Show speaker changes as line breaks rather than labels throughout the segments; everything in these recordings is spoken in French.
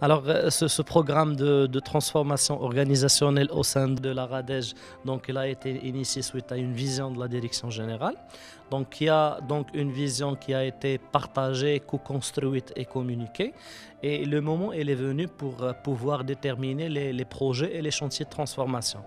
Alors, ce programme de transformation organisationnelle au sein de la RADEJ, donc, il a été initié suite à une vision de la direction générale. Donc, il y a donc une vision qui a été partagée, co-construite et communiquée. Et le moment, il est venu pour pouvoir déterminer les projets et les chantiers de transformation.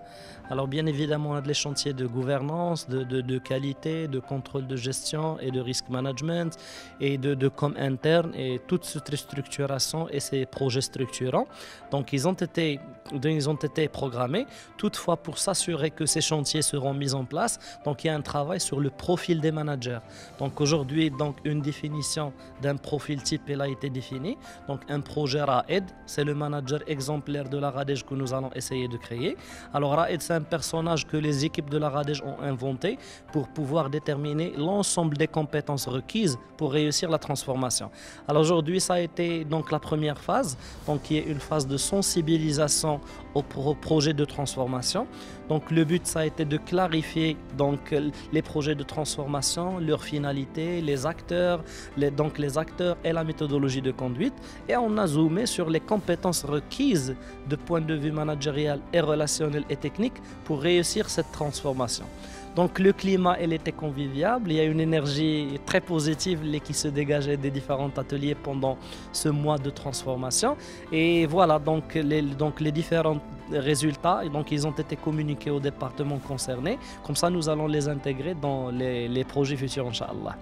Alors, bien évidemment, on a des chantiers de gouvernance, de qualité, de contrôle de gestion et de risk management et de com interne et toute cette structuration et ces projets structurants. Donc, ils ont été programmés. Toutefois, pour s'assurer que ces chantiers seront mis en place, donc il y a un travail sur le profil des managers. Donc, aujourd'hui, donc, une définition d'un profil type elle a été définie. Donc, un projet RAED, c'est le manager exemplaire de la RADEJ que nous allons essayer de créer. Alors, RAED, c'est un personnage que les équipes de la RADEJ ont inventé pour pouvoir déterminer l'ensemble des compétences requises pour réussir la transformation. Alors, aujourd'hui, ça a été donc la première phase, donc qui est une phase de sensibilisation au projet de transformation. Donc, le but, ça a été de clarifier donc, les projets de transformation, leur finalité, les acteurs et la méthodologie de conduite. Et on a zoomé sur les compétences requises de point de vue managérial et relationnel et technique pour réussir cette transformation. Donc le climat, il était convivial, il y a une énergie très positive qui se dégageait des différents ateliers pendant ce mois de transformation. Et voilà, donc les différents résultats, donc ils ont été communiqués aux départements concernés. Comme ça, nous allons les intégrer dans les projets futurs, Inch'Allah.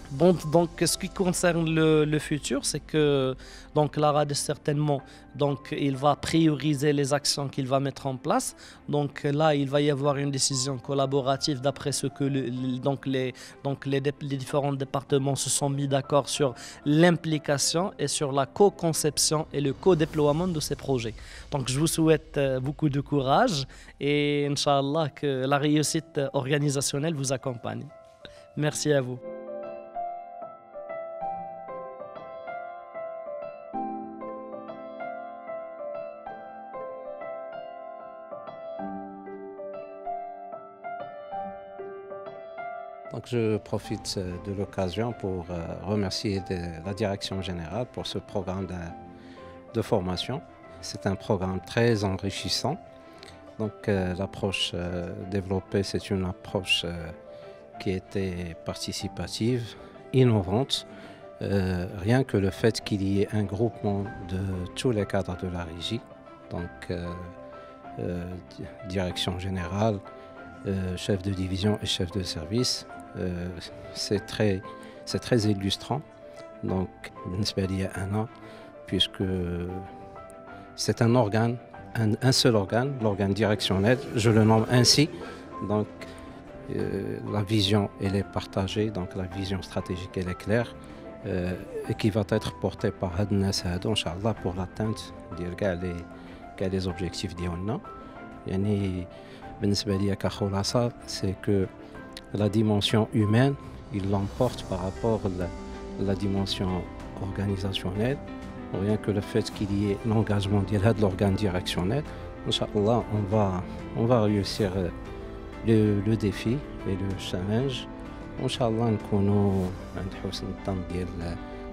Bon, donc, ce qui concerne le futur, c'est que donc l'ARAD certainement, donc il va prioriser les actions qu'il va mettre en place. Donc là, il va y avoir une décision collaborative d'après ce que les différents départements se sont mis d'accord sur l'implication et sur la co-conception et le co-déploiement de ces projets. Donc je vous souhaite beaucoup de courage et Inch'Allah que la réussite organisationnelle vous accompagne. Merci à vous.
Donc je profite de l'occasion pour remercier la direction générale pour ce programme de formation. C'est un programme très enrichissant. Donc l'approche développée, c'est une approche qui était participative, innovante. Rien que le fait qu'il y ait un groupement de tous les cadres de la régie, donc direction générale, chef de division et chef de service, c'est très illustrant. Donc, puisque c'est un organe, un seul organe, l'organe directionnel, je le nomme ainsi. Donc, la vision, elle est partagée, donc la vision stratégique, elle est claire, et qui va être portée par Hadnas Hadou, Inch'Allah, pour l'atteinte des objectifs d'Ionna. C'est que la dimension humaine, il l'emporte par rapport à la dimension organisationnelle. Rien que le fait qu'il y ait l'engagement de l'organe directionnel, Inch'Allah, on va réussir le défi et le challenge. Inch'Allah, nous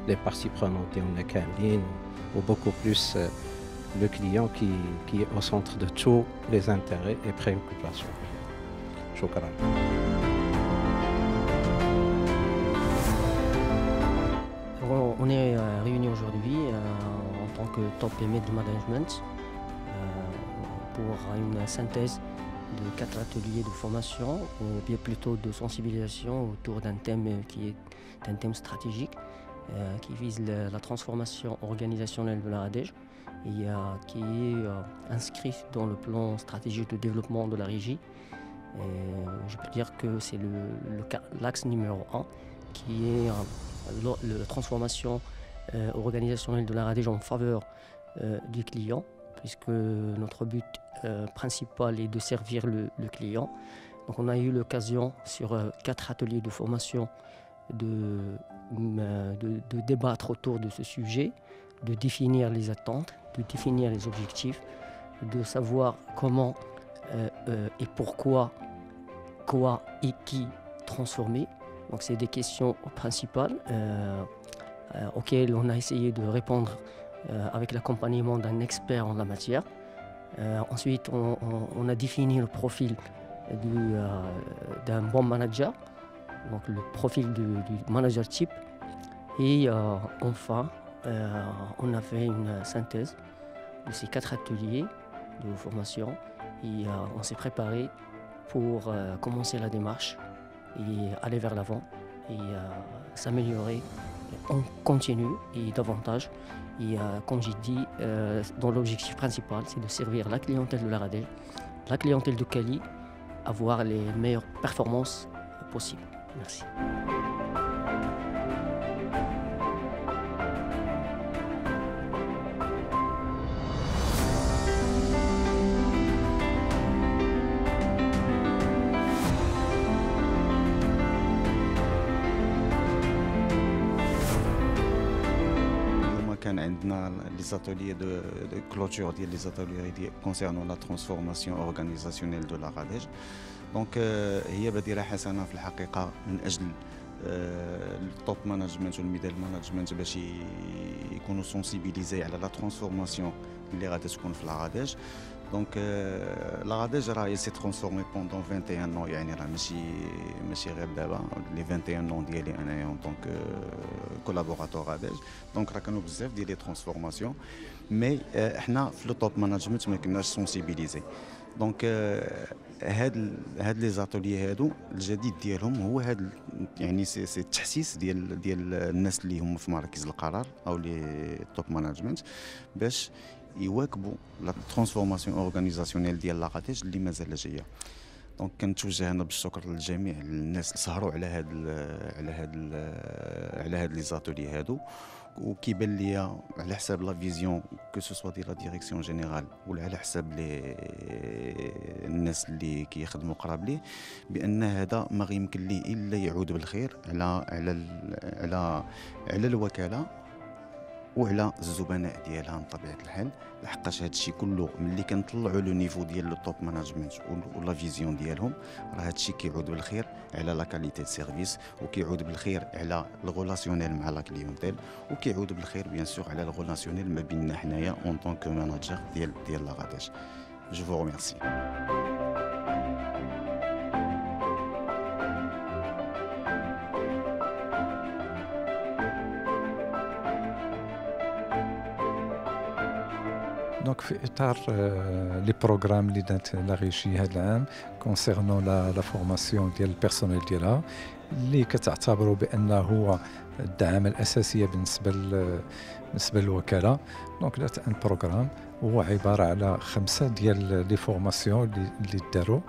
les parties prenantes ou beaucoup plus le client qui est au centre de tous les intérêts et préoccupations. Shukran.
On est réunis aujourd'hui en tant que top et mid management pour une synthèse de 4 ateliers de formation, ou bien plutôt de sensibilisation autour d'un thème qui est un thème stratégique qui vise la transformation organisationnelle de la RADEJ et qui est inscrit dans le plan stratégique de développement de la régie. Et je peux dire que c'est l'axe numéro 1 qui est la transformation organisationnelle de la RADEJ en faveur du client, puisque notre but principal est de servir le client. Donc on a eu l'occasion sur 4 ateliers de formation de débattre autour de ce sujet, de définir les attentes, de définir les objectifs, de savoir comment et pourquoi, quoi et qui transformer. Donc c'est des questions principales auxquelles on a essayé de répondre avec l'accompagnement d'un expert en la matière. Ensuite, on a défini le profil d'un bon manager, donc le profil du manager type. Et enfin, on a fait une synthèse de ces 4 ateliers de formation et on s'est préparé pour commencer la démarche et aller vers l'avant et s'améliorer en continu et davantage. Et comme j'ai dit, dans l'objectif principal, c'est de servir la clientèle de la Radege, la clientèle de Cali, avoir les meilleures performances possibles. Merci.
كان عندنا لي زاتوليي دو كلوتور ديال لي زاتوليي كونسيرنون لا ترانسفورماسيون اورغانيزاسيونيل دو لا راديج. دونك هي بديله حسنه في الحقيقه من اجل التوب مانجمنت والميدل مانجمنت باش يكونوا سونسيبيليزي على لا ترانسفورماسيون اللي غادي تكون في لا راديج. دونك لا راديج راهي سي ترانسفورمي بوندون 21 نو، يعني راه ماشي غير دابا لي 21 نو ديالي انايا اون طونك كولابوراتور راديج. دونك راه كانوا بزاف ديال لي ترانسفورماسيون، مي حنا في لو توب مانجمنت ما كناش سونسيبيليزي. دونك هاد لي زاتوليي هادو الجديد ديالهم هو هاد، يعني سي التحسيس ديال الناس اللي هم في مراكز القرار او لي توب مانجمنت باش يواكبوا لا ترانسفورماسيون اورغانيزاسيونيل ديال لا راديج اللي مازال جايه. دونك كنتوجه انا بالشكر للجميع الناس اللي سهروا على هاد لي زاتولي هادو، وكيبان ليا على حساب لا فيزيون كو سو سوا ديال لا ديريكسيون جينيرال ولا على حساب الناس اللي كيخدموا قراب ليه بان هذا ما غيمكن ليه الا يعود بالخير على الوكاله وعلى الزبناء ديالها بطبيعه الحال، لحقاش هذا الشيء كله ملي كنطلعوا لو نيفو ديال لو توب مانجمنت ولا فيزيون ديالهم، راه هذا الشيء كيعود بالخير على لا كاليتي دو سيرفيس، وكيعود بالخير على الغولاسيونيل مع لا كليونتيل، وكيعود بالخير بيان سور على الغولاسيونيل ما بيننا حنايا اون طونك ماناجر ديال لا راديج. جو فو ريميرسي.
دونك في اطار لي بروغرام اللي دارت لا ريجي هذا العام كونسيرنون لا فورماسيون ديال البيرسونيل ديالها اللي كتعتبروا بانه هو الدعامه الاساسيه بالنسبه للوكاله. دونك دارت ان بروغرام هو عباره على 5 ديال لي فورماسيون اللي داروا.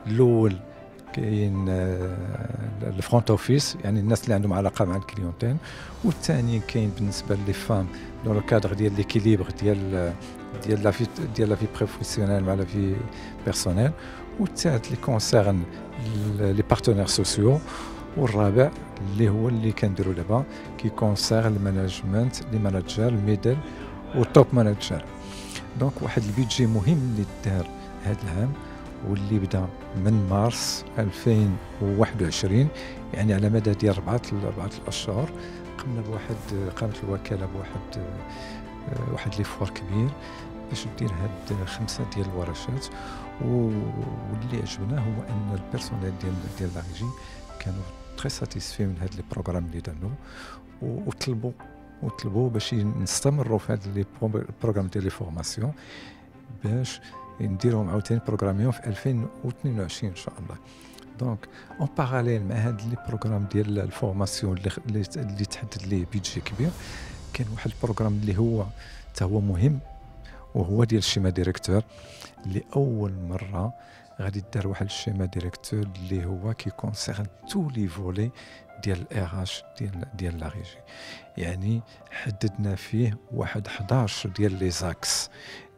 الاول كاين الفرونت اوفيس، يعني الناس اللي عندهم علاقه مع الكليونتين، والثاني كاين بالنسبه لي فام دون لو كادر ديال ليكيليبر ديال لا في بروفيسيونيل مع لا في بيرسونيل، والثالث اللي كونسيرن لي بارتنير سوسيو، والرابع اللي هو اللي كنديروا دابا كي كونسيرن المانجمنت لي ماناجر الميدل والتوب ماناجر. دونك واحد البيدجي مهم اللي دار هذا العام واللي بدا من مارس 2021، يعني على مدى ديال 4 الاشهر قامت الوكاله بواحد ليفوار كبير باش دير هاد 5 ديال الورشات. واللي عجبنا هو ان البيرسونيل ديال لا ريجي كانوا تري ساتيسفي من هاد لي بروغرام اللي داروا، وطلبوا باش نستمروا في هاد لي بروغرام ديال لي فورماسيون باش نديرهم عاوتاني بروغراميهم في 2022 ان شاء الله. دونك اون باراليل مع هاد لي بروغرام ديال الفورماسيون اللي تحدد ليه بيدجي كبير، كاين واحد البروغرام اللي هو حتى هو مهم، وهو ديال الشيما ديريكتور، اللي اول مره غادي دار واحد الشيما ديريكتور اللي هو كي كونسيرن تو لي فولي ديال الاي اش ديال لا ريجي. يعني حددنا فيه واحد 11 ديال لي زاكس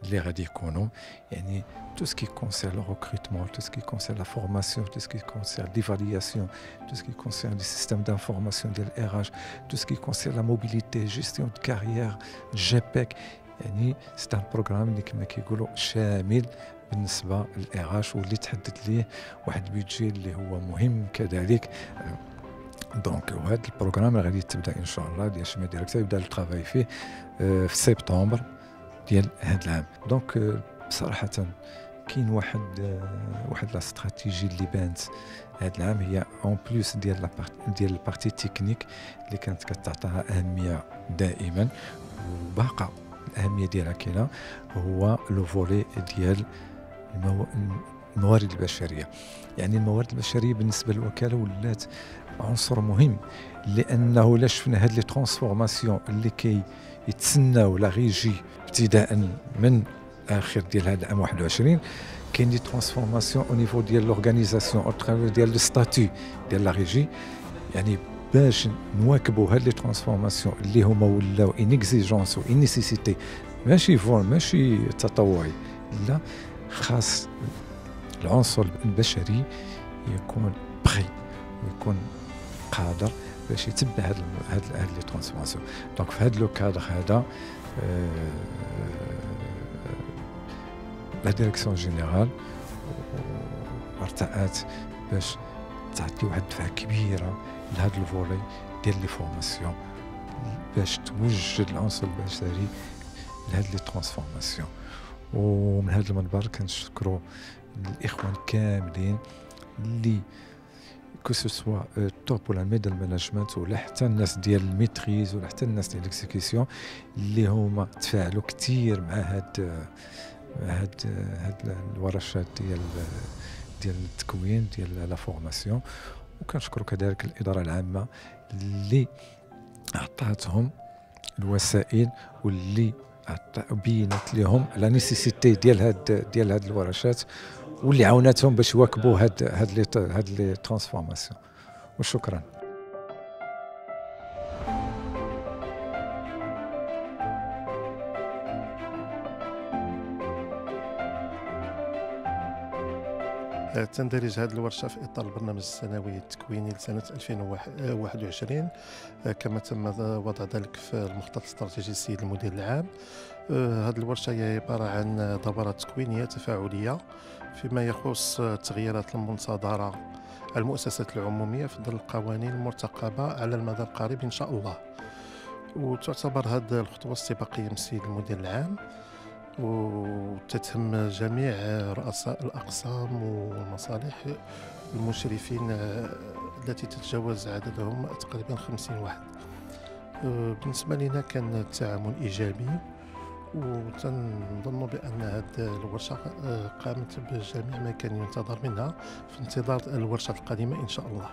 اللي غادي يكونوا، يعني tout ce qui concerne le recrutement, tout ce qui concerne la formation, tout ce qui concerne l'évaluation, tout ce qui concerne les systèmes d'information de l'RH, tout ce qui concerne la mobilité, gestion de carrière, GPEC. يعني c'est un programme اللي كما كيقولوا شامل بالنسبه للRH، واللي تحدد ليه واحد البيدجي اللي هو مهم كذلك دونك وهذا البروغرام اللي غادي تبدا ان شاء الله ديال شمال ديريكتور يبدا الترافاي فيه في سبتمبر ديال هذا العام. دونك بصراحه كاين واحد لا استراتيجي اللي بانت هذا العام، هي اون بلوس ديال البارتي تكنيك اللي كانت كتعطيها اهميه دائما وباقا الاهميه ديالها كاينه، هو لو فولي ديال الموارد البشريه. يعني الموارد البشريه بالنسبه للوكاله ولات عنصر مهم، لانه لا شفنا هاد لي ترانسفورماسيون اللي يتسناو لا غيجي ابتداء من اخر ديال هذا العام 21، كاين دي ترانسفورماسيون او نيفو ديال لورغانيزاسيون او ترافير ديال لو ستاتيو ديال لا ريجي. يعني باش نواكبوا هاد لي ترانسفورماسيون اللي هما ولاو ان اكزيجونس و ان نيسيسيتي، ماشي تطوعي، لا خاص العنصر البشري يكون بخي ويكون قادر باش يتبع هاد لي ترانسفورماسيون. دونك في هاد لو كادر هذا لا ديريكسيون جينيرال ارتأت باش تعطي واحد الدفعه كبيره لهذا الفولي ديال لي فورماسيون، باش توجد العنصر البشري لهاد لي ترانسفورماسيون. ومن هذا المنبر كنشكروا الاخوان كاملين اللي كو سوا توب ولا ميدل مانجمنت ولا حتى الناس ديال الميتريز ولا حتى الناس ديال الاكزيكسيون اللي هما تفاعلوا كثير مع هاد الورشات ديال التكوين ديال لا فورماسيون. وكنشكروا كذلك الاداره العامه اللي عطاتهم الوسائل واللي بينت لهم لا نيسيسيتي ديال هاد الورشات واللي عاوناتهم باش يواكبوا هاد لي ترانسفورماسيون. وشكرا.
تندرج هذه الورشة في إطار البرنامج السنوي التكويني لسنة 2021 كما تم وضع ذلك في المخطط الاستراتيجي السيد المدير العام. هذه الورشة هي عبارة عن دورات تكوينية تفاعلية فيما يخص التغييرات المنتظرة المؤسسات العمومية في ظل القوانين المرتقبة على المدى القريب إن شاء الله. وتعتبر هذه الخطوة استباقية من السيد المدير العام، وتتهم جميع رؤساء الأقسام والمصالح المشرفين التي تتجاوز عددهم تقريبا 50 واحد. بالنسبة لنا كان التعامل إيجابي، وتنظن بأن هذه الورشة قامت بجميع ما كان ينتظر منها في انتظار الورشة القادمة إن شاء الله.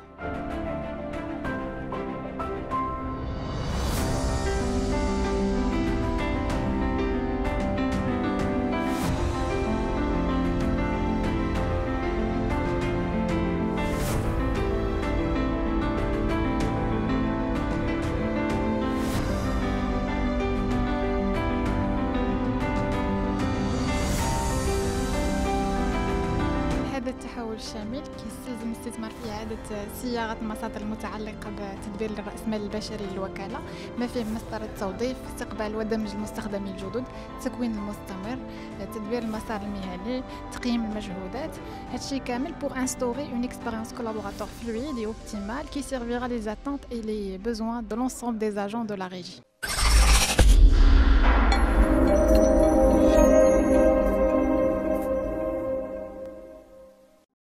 التحول الشامل كيستلزم الاستثمار في إعادة صياغة المصادر المتعلقة بتدبير الرأسمال البشري للوكالة، ما فيه مسطرة التوظيف، استقبال ودمج المستخدمين الجدد، التكوين المستمر، تدبير المسار المهني، تقييم المجهودات. هادشي كامل pour instaurer une expérience collaborateur fluide et optimale qui servira les attentes et les besoins de l'ensemble des agents de la régie.